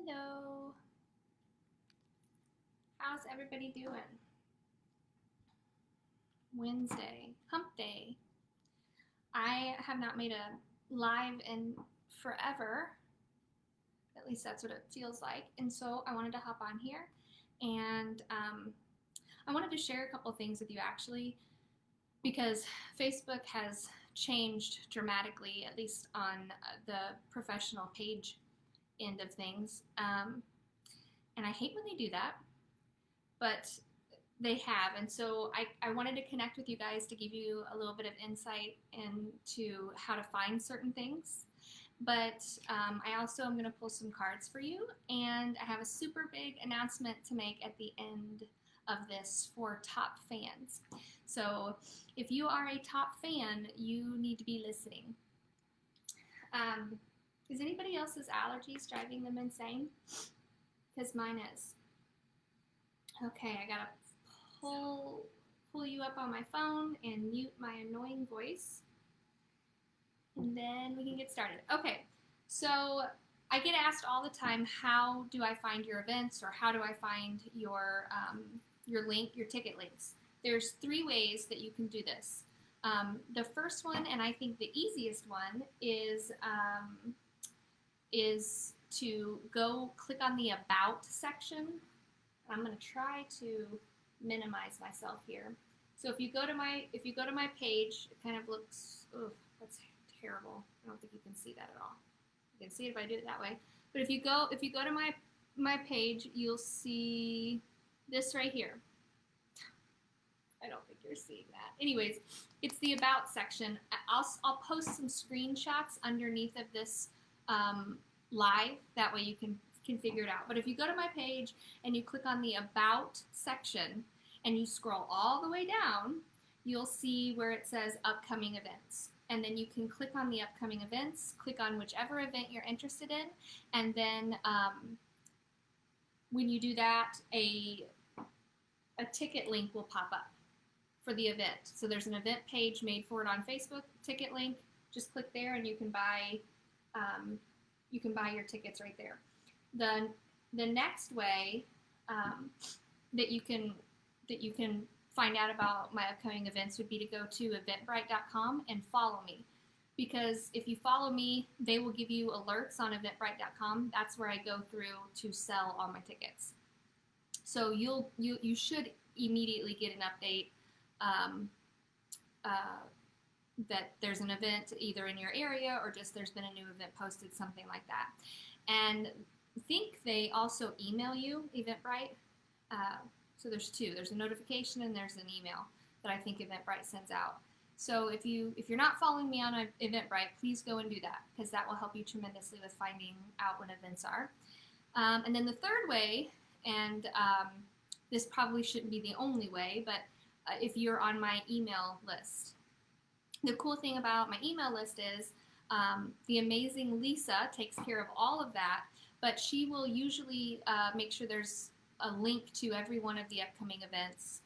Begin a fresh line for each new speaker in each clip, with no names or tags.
Hello. How's everybody doing? Wednesday, hump day. I have not made a live in forever. At least that's what it feels like. And so I wanted to hop on here and I wanted to share a couple of things with you actually because Facebook has changed dramatically, at least on the professional page end of things. And I hate when they do that, but they have. And so I wanted to connect with you guys to give you a little bit of insight into how to find certain things. But I also am going to pull some cards for you, and I have a super big announcement to make at the end of this for top fans. So if you are a top fan, you need to be listening. Is anybody else's allergies driving them insane? Because mine is. Okay, I gotta pull you up on my phone and mute my annoying voice, and then we can get started. Okay, so I get asked all the time, how do I find your events, or how do I find your ticket links? There's 3 ways that you can do this. The first one, and I think the easiest one, is to go click on the About section. I'm going to try to minimize myself here. So if you go to my page, it kind of looks, oh, that's terrible. I don't think you can see that at all. You can see it if I do it that way. But if you go to my page, you'll see this right here. I don't think you're seeing that. Anyways, it's the About section. I'll post some screenshots underneath of this live. That way you can figure it out. But if you go to my page and you click on the About section and you scroll all the way down, you'll see where it says upcoming events. And then you can click on the upcoming events, click on whichever event you're interested in, and then when you do that, a ticket link will pop up for the event. So there's an event page made for it on Facebook, ticket link. Just click there and you can buy your tickets right there. The next way that you can find out about my upcoming events would be to go to eventbrite.com and follow me. Because if you follow me, they will give you alerts on eventbrite.com. That's where I go through to sell all my tickets. So you should immediately get an update that there's an event either in your area or just there's been a new event posted, something like that. And I think they also email you, Eventbrite. So there's 2. There's a notification and there's an email that I think Eventbrite sends out. So if you're not following me on Eventbrite, please go and do that, because that will help you tremendously with finding out when events are. And then the third way, and this probably shouldn't be the only way, but if you're on my email list. The cool thing about my email list is the amazing Lisa takes care of all of that, but she will usually make sure there's a link to every one of the upcoming events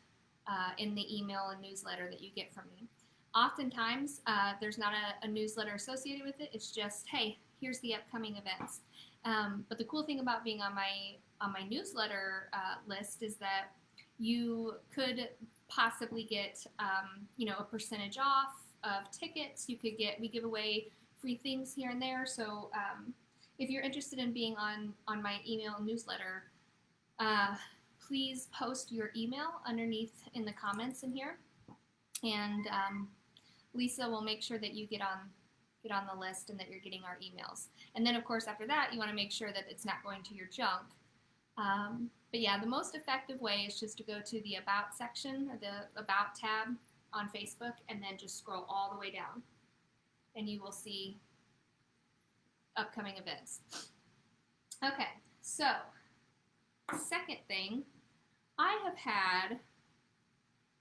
in the email and newsletter that you get from me. Oftentimes, there's not a newsletter associated with it. It's just, hey, here's the upcoming events. But the cool thing about being on my newsletter list is that you could possibly get a percentage off of tickets. We give away free things here and there. So if you're interested in being on my email newsletter, please post your email underneath in the comments in here, and Lisa will make sure that you get on the list and that you're getting our emails. And then of course after that you want to make sure that it's not going to your junk. But yeah, the most effective way is just to go to the About section, or the About tab on Facebook, and then just scroll all the way down, and you will see upcoming events. Okay, so second thing, I have had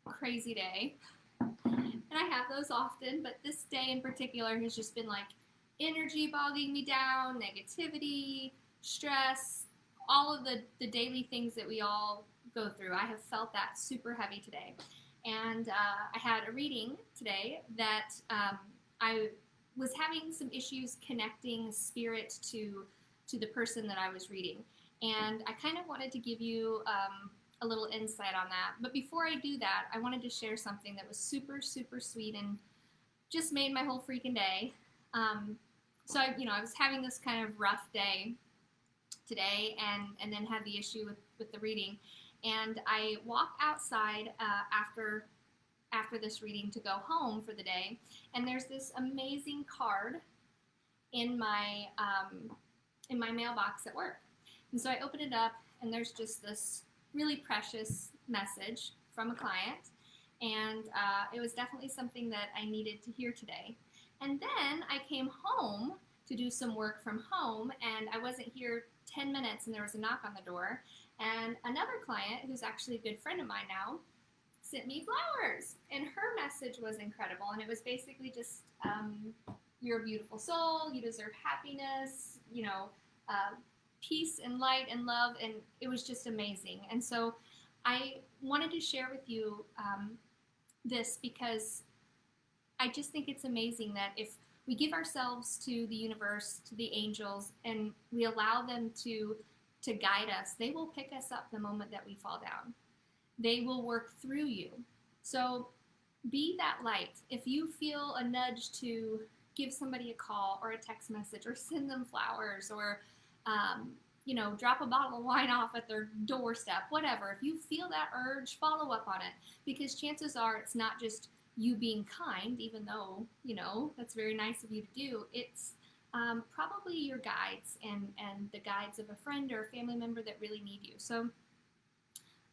a crazy day, and I have those often, but this day in particular has just been like energy bogging me down, negativity, stress, all of the daily things that we all go through. I have felt that super heavy today. And I had a reading today that I was having some issues connecting spirit to to the person that I was reading. And I kind of wanted to give you a little insight on that. But before I do that, I wanted to share something that was super, super sweet and just made my whole freaking day. So I was having this kind of rough day today, and then had the issue with the reading. And I walk outside after this reading to go home for the day, and there's this amazing card in my mailbox at work. And so I open it up, and there's just this really precious message from a client, and it was definitely something that I needed to hear today. And then I came home to do some work from home, and I wasn't here 10 minutes, and there was a knock on the door, and another client, who's actually a good friend of mine now, sent me flowers, and her message was incredible, and it was basically just, you're a beautiful soul, you deserve happiness, peace and light and love, and it was just amazing. And so I wanted to share with you this, because I just think it's amazing that if we give ourselves to the universe, to the angels, and we allow them to guide us, they will pick us up the moment that we fall down. They will work through you. So be that light. If you feel a nudge to give somebody a call or a text message or send them flowers or drop a bottle of wine off at their doorstep, whatever. If you feel that urge, follow up on it, because chances are it's not just you being kind, even though, that's very nice of you to do. It's probably your guides and the guides of a friend or a family member that really need you. So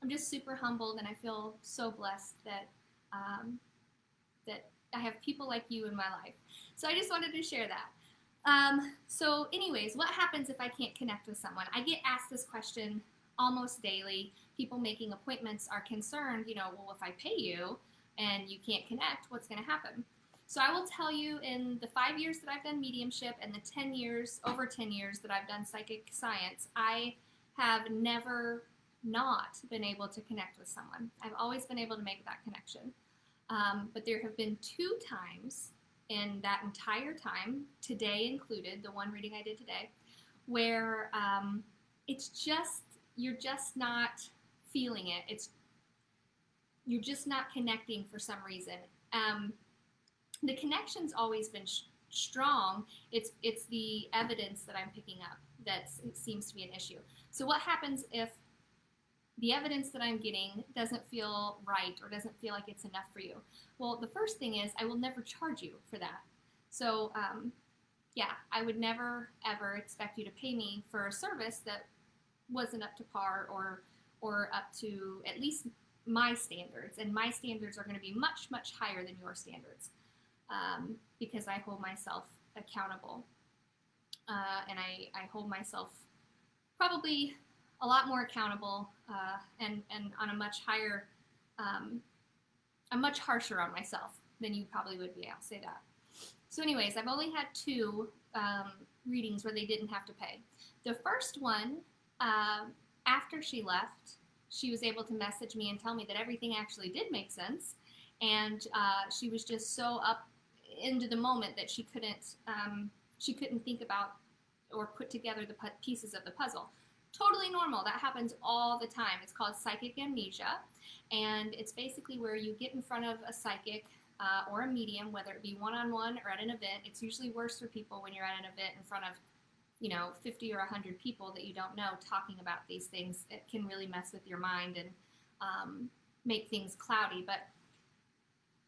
I'm just super humbled, and I feel so blessed that that I have people like you in my life. So I just wanted to share that. So anyways, what happens if I can't connect with someone? I get asked this question almost daily. People making appointments are concerned, well, if I pay you and you can't connect, what's going to happen? So I will tell you, in the 5 years that I've done mediumship and the over 10 years that I've done psychic science, I have never not been able to connect with someone. I've always been able to make that connection. But there have been 2 times in that entire time, today included, the one reading I did today, where you're just not feeling it. You're just not connecting for some reason. The connection's always been strong. It's the evidence that I'm picking up that it seems to be an issue. So what happens if the evidence that I'm getting doesn't feel right or doesn't feel like it's enough for you? Well, the first thing is I will never charge you for that. So, I would never, ever expect you to pay me for a service that wasn't up to par or up to at least my standards. And my standards are going to be much, much higher than your standards, because I hold myself accountable. And I hold myself probably a lot more accountable, and on a much higher, I'm much harsher on myself than you probably would be. I'll say that. So anyways, I've only had 2 readings where they didn't have to pay. The first one, after she left, she was able to message me and tell me that everything actually did make sense, and she was just so up into the moment that she couldn't think about or put together the pieces of the puzzle. Totally normal. That happens all the time. It's called psychic amnesia, and it's basically where you get in front of a psychic or a medium, whether it be one-on-one or at an event. It's usually worse for people when you're at an event in front of 50 or 100 people that you don't know talking about these things. It can really mess with your mind and make things cloudy. But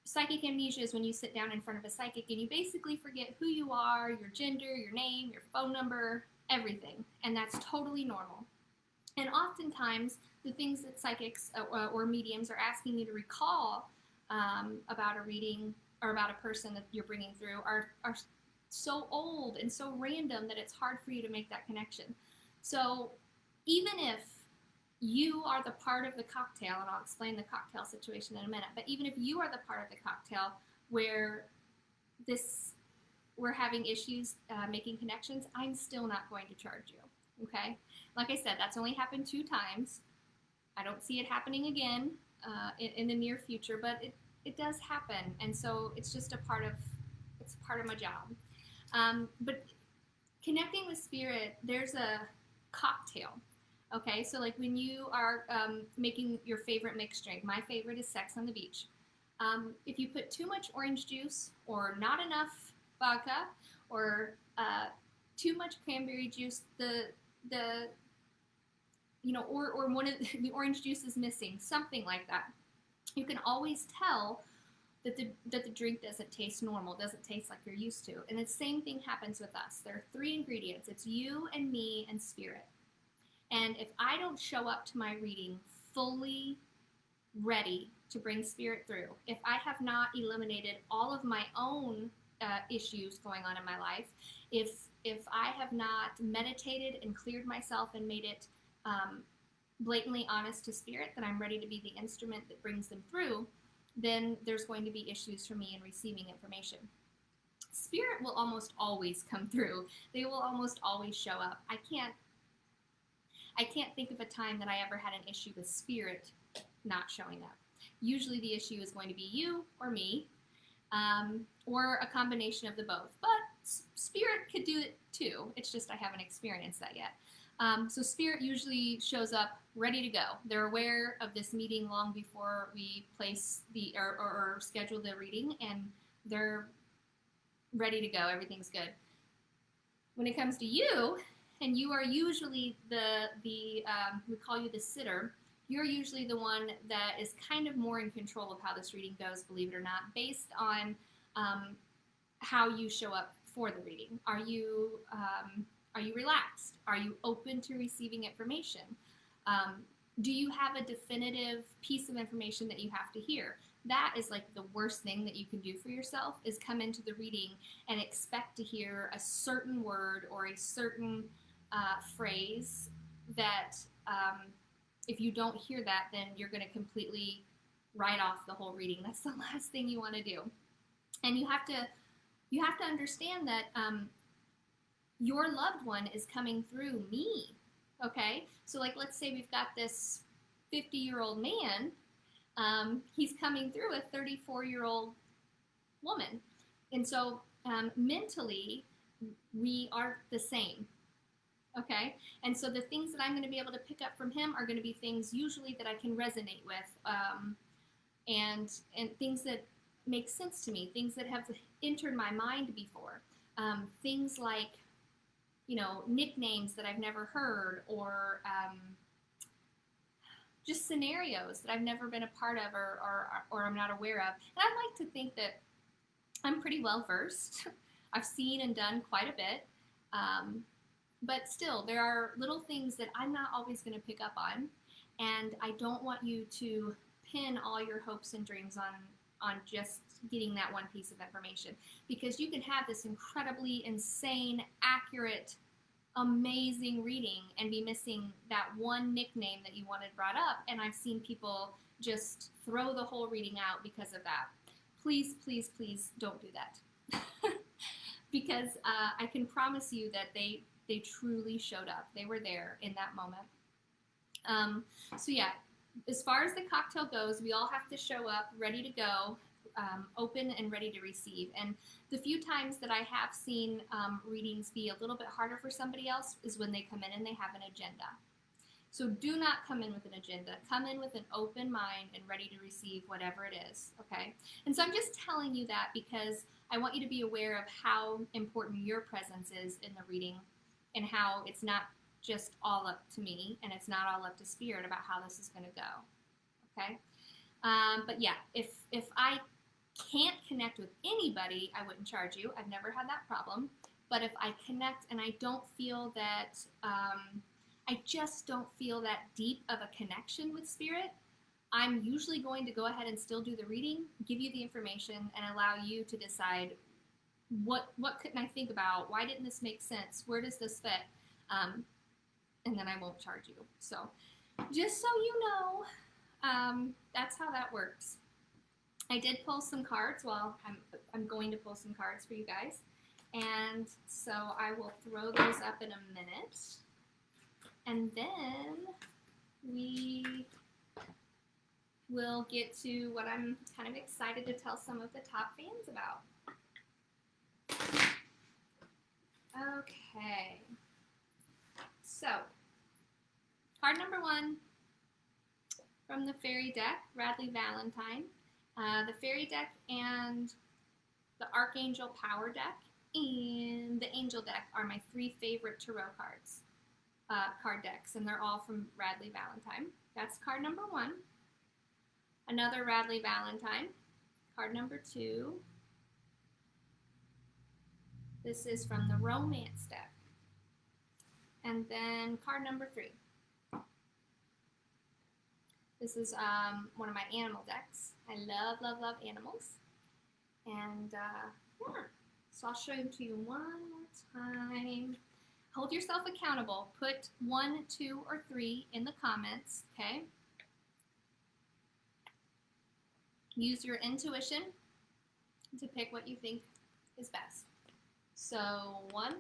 psychic amnesia is when you sit down in front of a psychic and you basically forget who you are, your gender, your name, your phone number, everything. And that's totally normal. And oftentimes, the things that psychics or mediums are asking you to recall about a reading or about a person that you're bringing through are so old and so random that it's hard for you to make that connection. So even if you are the part of the cocktail, and I'll explain the cocktail situation in a minute, but even if you are the part of the cocktail where we're having issues making connections, I'm still not going to charge you, okay? Like I said, that's only happened 2 times. I don't see it happening again in the near future, but it does happen, and so it's just a part of my job. But connecting with spirit, there's a cocktail. Okay, so like when you are making your favorite mixed drink, my favorite is Sex on the Beach. If you put too much orange juice or not enough vodka or too much cranberry juice, the or one of the orange juice is missing, something like that. You can always tell that the drink doesn't taste normal, doesn't taste like you're used to. And the same thing happens with us. There are 3 ingredients. It's you and me and spirit. And if I don't show up to my reading fully ready to bring spirit through, if I have not eliminated all of my own issues going on in my life, if I have not meditated and cleared myself and made it blatantly honest to spirit that I'm ready to be the instrument that brings them through, then there's going to be issues for me in receiving information. Spirit will almost always come through. They will almost always show up. I can't think of a time that I ever had an issue with spirit not showing up. Usually the issue is going to be you or me, or a combination of the both. But spirit could do it too. It's just I haven't experienced that yet. So spirit usually shows up ready to go. They're aware of this meeting long before we place or schedule the reading, and they're ready to go. Everything's good. When it comes to you, and you are usually we call you the sitter, you're usually the one that is kind of more in control of how this reading goes, believe it or not, based on how you show up for the reading. Are you relaxed? Are you open to receiving information? Do you have a definitive piece of information that you have to hear? That is like the worst thing that you can do for yourself, is come into the reading and expect to hear a certain word or a certain phrase that if you don't hear that, then you're going to completely write off the whole reading. That's the last thing you want to do. And you have to understand that your loved one is coming through me, okay? So like, let's say we've got this 50-year-old man, he's coming through a 34-year-old woman. And so mentally, we aren't the same, okay? And so the things that I'm going to be able to pick up from him are going to be things usually that I can resonate with, and things that make sense to me, things that have entered my mind before, things like, nicknames that I've never heard, or just scenarios that I've never been a part of or I'm not aware of. And I like to think that I'm pretty well versed. I've seen and done quite a bit. But still, there are little things that I'm not always going to pick up on. And I don't want you to pin all your hopes and dreams on just getting that one piece of information, because you can have this incredibly insane, accurate, amazing reading and be missing that one nickname that you wanted brought up. And I've seen people just throw the whole reading out because of that. Please, please, please don't do that. Because I can promise you that they truly showed up. They were there in that moment. So yeah, as far as the cocktail goes, we all have to show up ready to go, open and ready to receive. And the few times that I have seen readings be a little bit harder for somebody else is when they come in and they have an agenda. So do not come in with an agenda. Come in with an open mind and ready to receive whatever it is, okay? And so I'm just telling you that because I want you to be aware of how important your presence is in the reading, and how it's not just all up to me and it's not all up to spirit about how this is going to go, okay? But yeah, if I can't connect with anybody, I wouldn't charge you. I've never had that problem. But if I connect and I don't feel that, I just don't feel that deep of a connection with spirit, I'm usually going to go ahead and still do the reading, give you the information, and allow you to decide what couldn't I think about? Why didn't this make sense? Where does this fit? And then I won't charge you. So just so you know, that's how that works. I did pull some cards. Well, I'm going to pull some cards for you guys. And so I will throw those up in a minute. And then we will get to what I'm kind of excited to tell some of the top fans about. Okay. So, card number 1 from the fairy deck, Radley Valentine. The fairy deck and the Archangel Power deck and the Angel deck are my 3 favorite tarot cards, card decks, and they're all from Radley Valentine. That's card number 1. Another Radley Valentine, card number 2. This is from the Romance deck. And then card number 3. This is one of my animal decks. I love, love, love animals. And yeah, so I'll show them to you one more time. Hold yourself accountable. Put 1, 2, or 3 in the comments, okay? Use your intuition to pick what you think is best. So 1,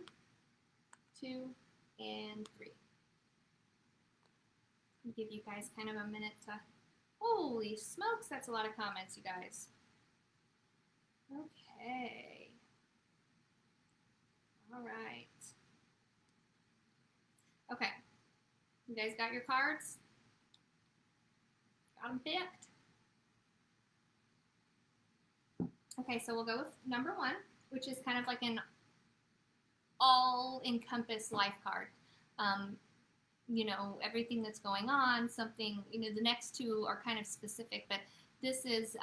2, and 3. I'll give you guys kind of a minute to, holy smokes, that's a lot of comments, you guys. Okay. All right. Okay. You guys got your cards? Got them picked? Okay, so we'll go with number 1, which is kind of like an all-encompass life card. You know, everything that's going on, something, you know, the next 2 are kind of specific, but this is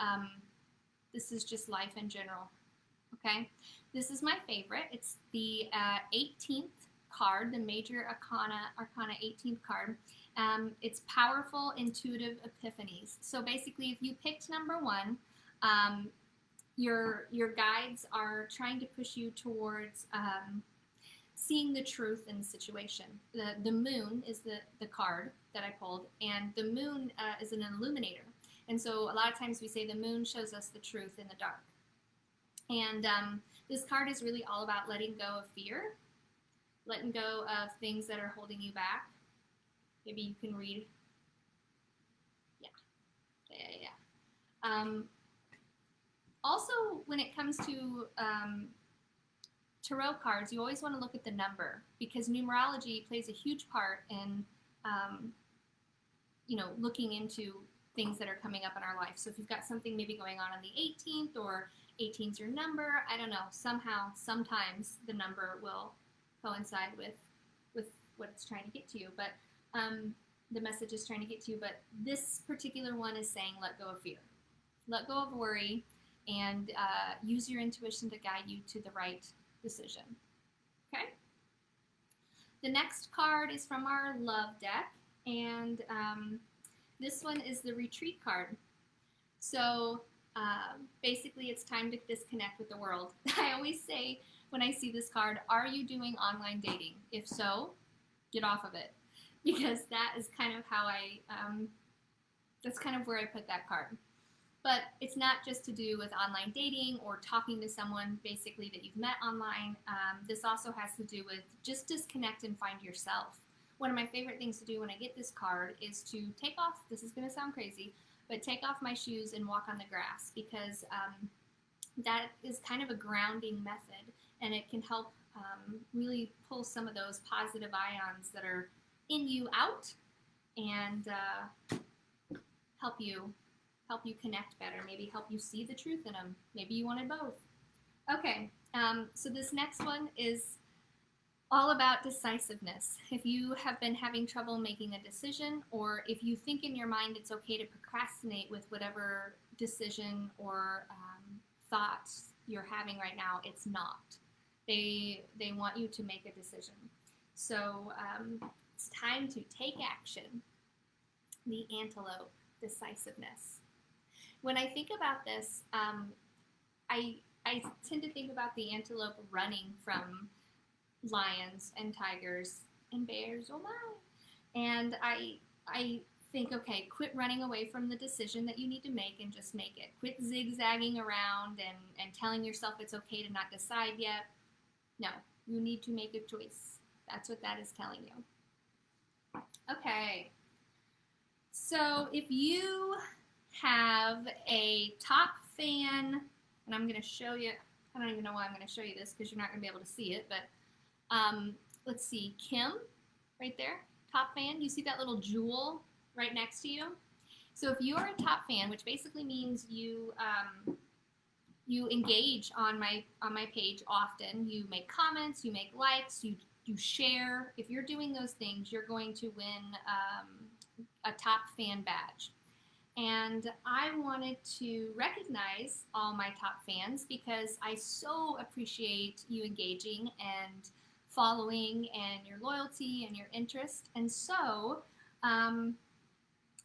just life in general, okay? This is my favorite. It's the 18th card, the Major Arcana 18th card. It's Powerful Intuitive Epiphanies. So basically, if you picked number 1, your guides are trying to push you towards seeing the truth in the situation. The moon is the card that I pulled, and the moon is an illuminator. And so a lot of times we say the moon shows us the truth in the dark. And this card is really all about letting go of fear, letting go of things that are holding you back. Maybe you can read. Yeah. Also, when it comes to tarot cards, you always want to look at the number, because numerology plays a huge part in, you know, looking into things that are coming up in our life. So if you've got something maybe going on the 18th, or 18's your number, I don't know, somehow, sometimes the number will coincide with what it's trying to get to you, but the message is trying to get to you. But this particular one is saying let go of fear, let go of worry, and use your intuition to guide you to the right decision. Okay? The next card is from our love deck, and this one is the retreat card. So basically, it's time to disconnect with the world. I always say when I see this card, are you doing online dating? If so, get off of it, because that is kind of how that's kind of where I put that card. But it's not just to do with online dating or talking to someone basically that you've met online. This also has to do with just disconnect and find yourself. One of my favorite things to do when I get this card is to take off, this is going to sound crazy, but take off my shoes and walk on the grass, because that is kind of a grounding method, and it can help really pull some of those positive ions that are in you out, and help you connect better, maybe help you see the truth in them. Maybe you wanted both. Okay, so this next one is all about decisiveness. If you have been having trouble making a decision, or if you think in your mind it's okay to procrastinate with whatever decision or thoughts you're having right now, it's not. They want you to make a decision. So it's time to take action. The antelope, decisiveness. When I think about this, I tend to think about the antelope running from lions and tigers and bears, oh my. And I think, okay, quit running away from the decision that you need to make and just make it. Quit zigzagging around and telling yourself it's okay to not decide yet. No, you need to make a choice. That's what that is telling you. Okay. So if you have a top fan, and I'm going to show you, I don't even know why I'm going to show you this because you're not going to be able to see it, but Let's see, Kim, right there, top fan. You see that little jewel right next to you? So if you are a top fan, which basically means you engage on my page often, you make comments, you make likes, you share. If you're doing those things, you're going to win a top fan badge. And I wanted to recognize all my top fans because I so appreciate you engaging and following and your loyalty and your interest. And so,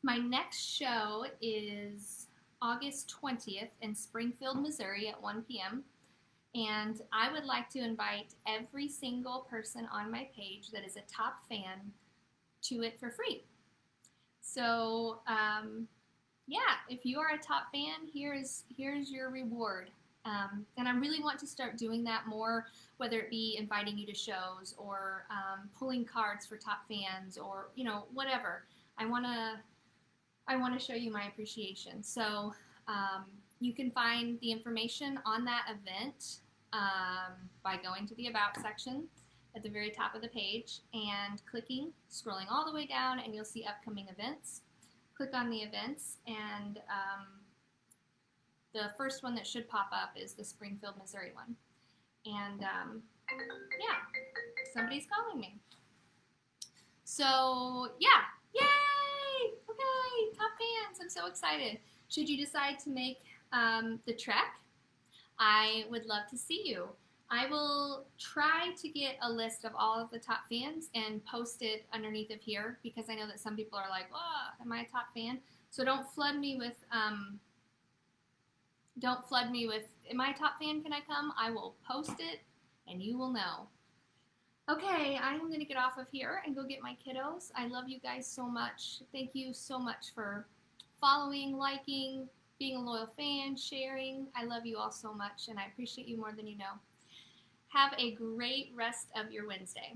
my next show is August 20th in Springfield, Missouri at 1 p.m. And I would like to invite every single person on my page that is a top fan to it for free. So, yeah, if you are a top fan, here's your reward. And I really want to start doing that more, whether it be inviting you to shows or pulling cards for top fans or whatever. I want to show you my appreciation. So you can find the information on that event by going to the About section at the very top of the page and scrolling all the way down, and you'll see upcoming events. Click on the events, and the first one that should pop up is the Springfield, Missouri one. And yeah, somebody's calling me. So yeah, yay! Okay, top fans, I'm so excited. Should you decide to make the trek, I would love to see you. I will try to get a list of all of the top fans and post it underneath of here because I know that some people are like, oh, am I a top fan? So don't flood me with, am I a top fan, can I come? I will post it and you will know. Okay, I am going to get off of here and go get my kiddos. I love you guys so much. Thank you so much for following, liking, being a loyal fan, sharing. I love you all so much and I appreciate you more than you know. Have a great rest of your Wednesday.